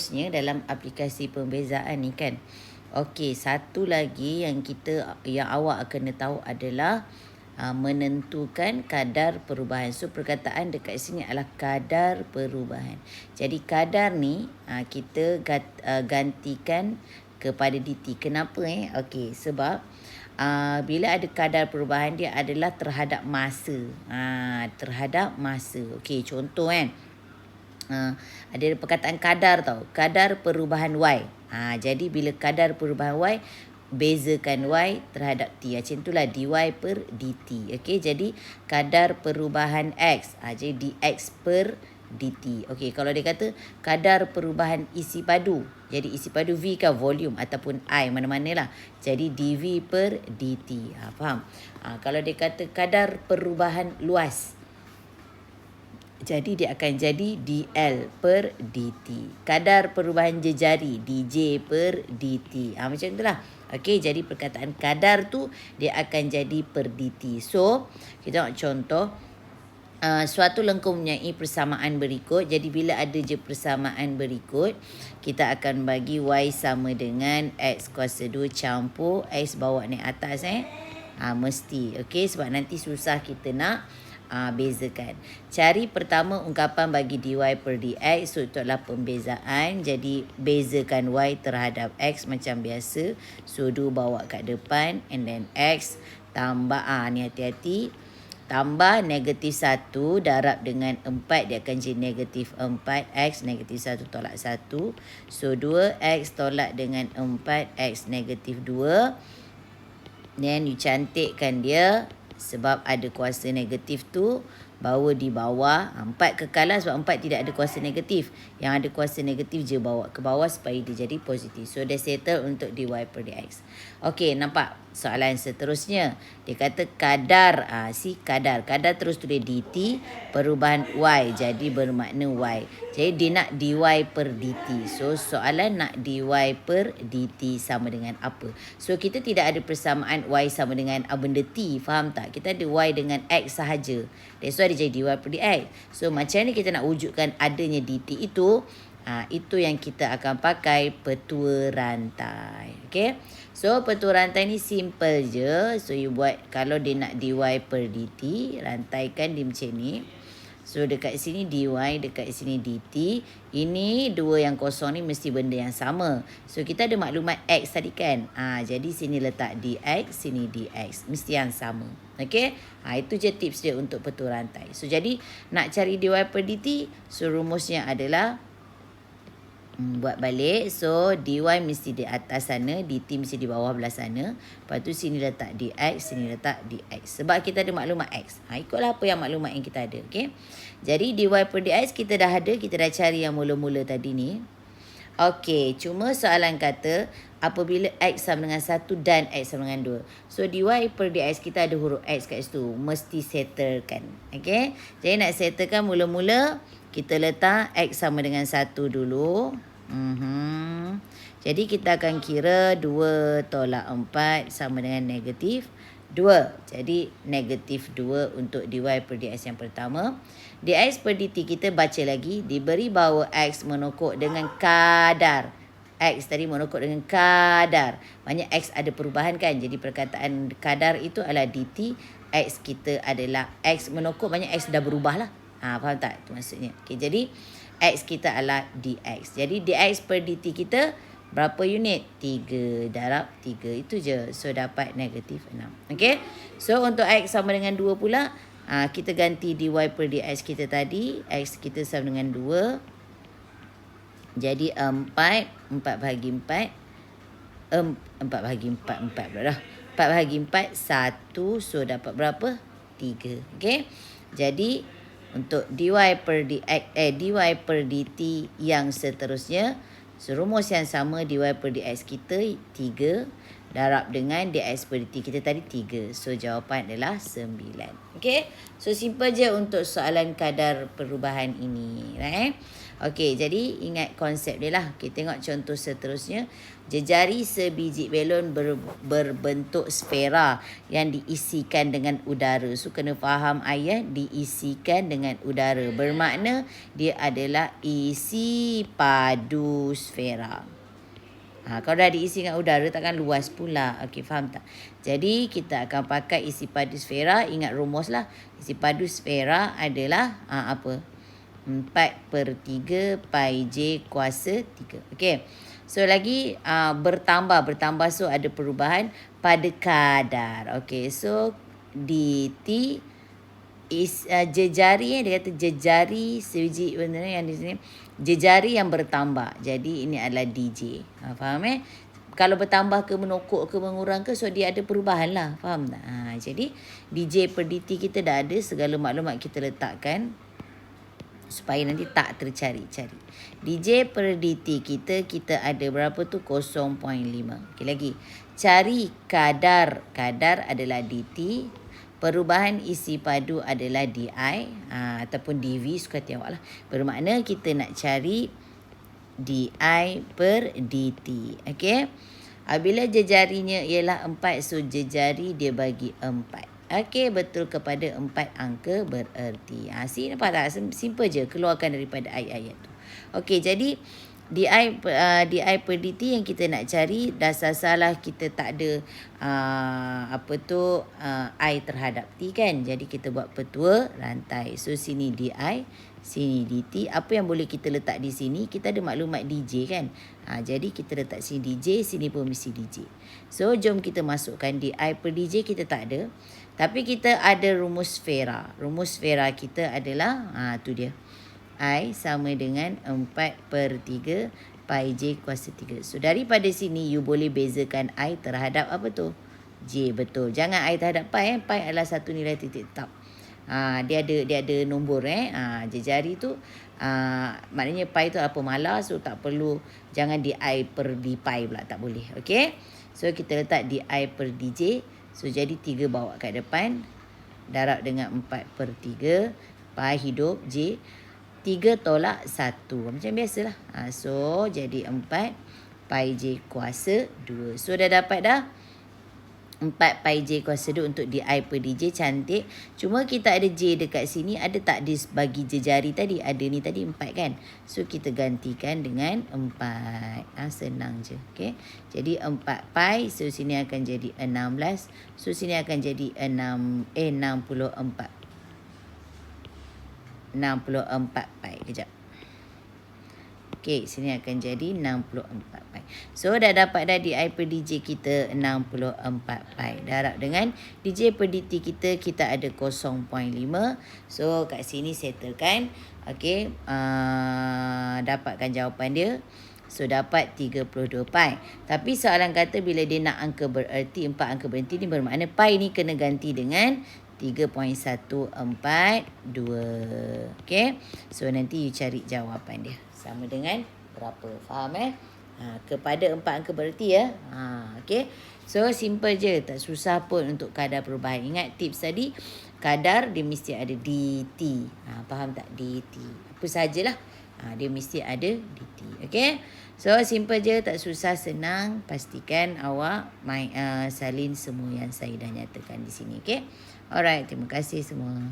seterusnya dalam aplikasi pembezaan ni kan. Okey, satu lagi yang awak kena tahu adalah menentukan kadar perubahan. So perkataan dekat sini adalah kadar perubahan. Jadi kadar ni kita gantikan kepada dt. Kenapa Okey, sebab bila ada kadar perubahan dia adalah terhadap masa. Terhadap masa. Okey, contoh kan. Ada perkataan kadar tau. Kadar perubahan Y. Jadi bila kadar perubahan Y, bezakan Y terhadap T. Macam itulah dy per dt. Okey, jadi kadar perubahan X. Jadi dx per dt. Okey, kalau dia kata kadar perubahan isi padu. Jadi isi padu V kan volume ataupun I, mana-mana lah. Jadi dV per dt. Faham? Kalau dia kata kadar perubahan luas, jadi dia akan jadi dl per dt. Kadar perubahan jejari, dj per dt. Macam itulah. Okey, jadi perkataan kadar tu dia akan jadi per dt. So, kita tengok contoh. Suatu lengkung mempunyai persamaan berikut. Jadi bila ada je persamaan berikut, kita akan bagi y sama dengan x kuasa 2 campur x bawa naik atas mesti. Okey, sebab nanti susah kita nak bezakan. Cari pertama ungkapan bagi dy per dx. So itu adalah pembezaan. Jadi bezakan y terhadap x macam biasa. So 2 bawa kat depan. And then x tambah ni hati-hati. Tambah negatif 1 darab dengan 4. Dia akan jadi negatif 4. X negatif 1 tolak 1. So 2x tolak dengan 4. X negatif 2. Then you cantikkan dia. Sebab ada kuasa negatif tu, bawa di bawah. 4 kekalan sebab 4 tidak ada kuasa negatif. Yang ada kuasa negatif je bawa ke bawah supaya dia jadi positif. So dah settle untuk dy per dx. Okey, nampak soalan seterusnya. Dia kata kadar. Kadar. Kadar terus tulis dt perubahan y. Jadi bermakna y. Jadi dia nak dy per dt. So soalan nak dy per dt sama dengan apa? So kita tidak ada persamaan y sama dengan benda t. Faham tak? Kita ada y dengan x sahaja. That's why dia jadi dy per dx. So macam ni kita nak wujudkan adanya dt itu. Itu yang kita akan pakai petua rantai. Okay. So petua rantai ni simple je. So you buat, kalau dia nak dy per dt, rantaikan dia macam ni. So dekat sini dy, dekat sini dt. Ini dua yang kosong ni mesti benda yang sama. So kita ada maklumat x tadi kan. Jadi sini letak dx, sini dx. Mesti yang sama. Okay. Itu je tips dia untuk petua rantai. So jadi nak cari dy per dt. So rumusnya adalah buat balik. So dy mesti di atas sana, dt mesti di bawah belah sana. Lepas tu sini letak dx, sini letak dx. Sebab kita ada maklumat x. Ikutlah apa yang maklumat yang kita ada. Okay. Jadi dy per dx kita dah ada. Kita dah cari yang mula-mula tadi ni. Okey, cuma soalan kata apabila x sama dengan 1 dan x sama dengan 2. So dy per dx kita ada huruf x kat situ. Mesti settlekan. Okey. Jadi nak settlekan mula-mula kita letak x sama dengan 1 dulu. Jadi kita akan kira 2 tolak 4 sama dengan negatif 2. Jadi negatif 2 untuk dy per dx yang pertama. Dx per dt kita baca lagi. Diberi bahawa x menokok dengan kadar. X tadi menokok dengan kadar. Banyak x ada perubahan kan. Jadi perkataan kadar itu adalah dt. X kita adalah x menokok. Banyak x dah berubah lah. Faham tak? Itu maksudnya. Okay, jadi x kita adalah dx. Jadi dx per dt kita berapa unit? 3 darab 3. Itu je. So dapat negatif 6. Okay. So untuk x sama dengan 2 pula. Kita ganti dy per dx kita tadi. X kita sama dengan 2. Jadi 4. 4 bahagi 4. 4 bahagi 4. 4 pula dah. 4 bahagi 4. 1. So dapat berapa? 3. Okay. Jadi untuk dy per dt yang seterusnya. So rumus yang sama dy per dx kita 3 darab dengan dx per dt kita tadi 3. So jawapan adalah 9. Okay. So simple je untuk soalan kadar perubahan ini. Right? Okey, jadi ingat konsep dia lah. Kita tengok contoh seterusnya. Jejari sebiji belon berbentuk sfera yang diisikan dengan udara. So, kena faham ayat diisikan dengan udara. Bermakna dia adalah isi padu sfera. Kalau dah diisi dengan udara takkan luas pula. Okey, faham tak? Jadi kita akan pakai isi padu sfera. Ingat rumus lah. Isi padu sfera adalah apa? 4/3 pi J kuasa 3. Okey. So lagi bertambah so ada perubahan pada kadar. Okey. So dt jejari dia kata jejari sebiji benda yang di sini jejari yang bertambah. Jadi ini adalah DJ. Faham Kalau bertambah ke menokok ke mengurang ke, so dia ada perubahan lah. Faham tak? Jadi DJ per dt kita dah ada, segala maklumat kita letakkan supaya nanti tak tercari-cari. DJ per dt kita ada berapa tu? 0.5. Okey lagi. Cari kadar. Kadar adalah dt. Perubahan isi padu adalah di ataupun dv, suka hati awak lah. Bermakna kita nak cari di per dt. Okey. Apabila jejarinya ialah 4, so jejari dia bagi 4. Okey, betul kepada 4 angka bererti. Nampak tak? Simple je keluarkan daripada ayat-ayat tu. Okey, jadi di per dt yang kita nak cari, dasar salah kita tak ada I terhadap t kan. Jadi kita buat petua rantai. So sini di, sini dt. Apa yang boleh kita letak di sini? Kita ada maklumat dj kan. Jadi kita letak sini dj, sini pun mesti dj. So jom kita masukkan di per dj kita tak ada. Tapi kita ada rumus sfera. Rumus sfera kita adalah tu dia. I sama dengan 4/3 pi J kuasa 3. So daripada sini you boleh bezakan I terhadap apa tu? J, betul. Jangan I terhadap pi. Pi adalah satu nilai titik tetap. Dia ada nombor jejari tu. Maknanya pi tu apa malar, so tak perlu, jangan di I per d pi pula, tak boleh. Okey. So kita letak di I per dj. So jadi 3 bawa kat depan. Darab dengan 4/3 pi hidup J. 3 tolak 1. Macam biasalah. So, jadi 4 pi J kuasa 2. So, dah dapat dah 4 pi J kuasa 2 untuk di per dj. Cantik. Cuma kita ada J dekat sini. Ada tak bagi jejari tadi? Ada ni tadi 4 kan? So, kita gantikan dengan 4. Senang je. Okay? Jadi, 4 pi. So, sini akan jadi 16. So, sini akan jadi 64 pi. Kejap. Okey, sini akan jadi 64 pi. So, dah dapat dah di I per dj kita 64 pi. Darab dengan dj per dt kita ada 0.5. So, kat sini settlekan. Okey, dapatkan jawapan dia. So, dapat 32 pi. Tapi soalan kata bila dia nak angka bererti, 4 angka bererti ni bermakna pi ni kena ganti dengan 3.142. Okay. So nanti you cari jawapan dia. Sama dengan berapa. Faham kepada 4 angka bererti ya. Okay. So simple je. Tak susah pun untuk kadar perubahan. Ingat tips tadi. Kadar dia mesti ada dt. Faham tak? dt. Apa sajalah. Dia mesti ada dt. Okay. So simple je. Tak susah, senang. Pastikan awak salin semua yang saya dah nyatakan di sini. Okay. Alright, terima kasih semua.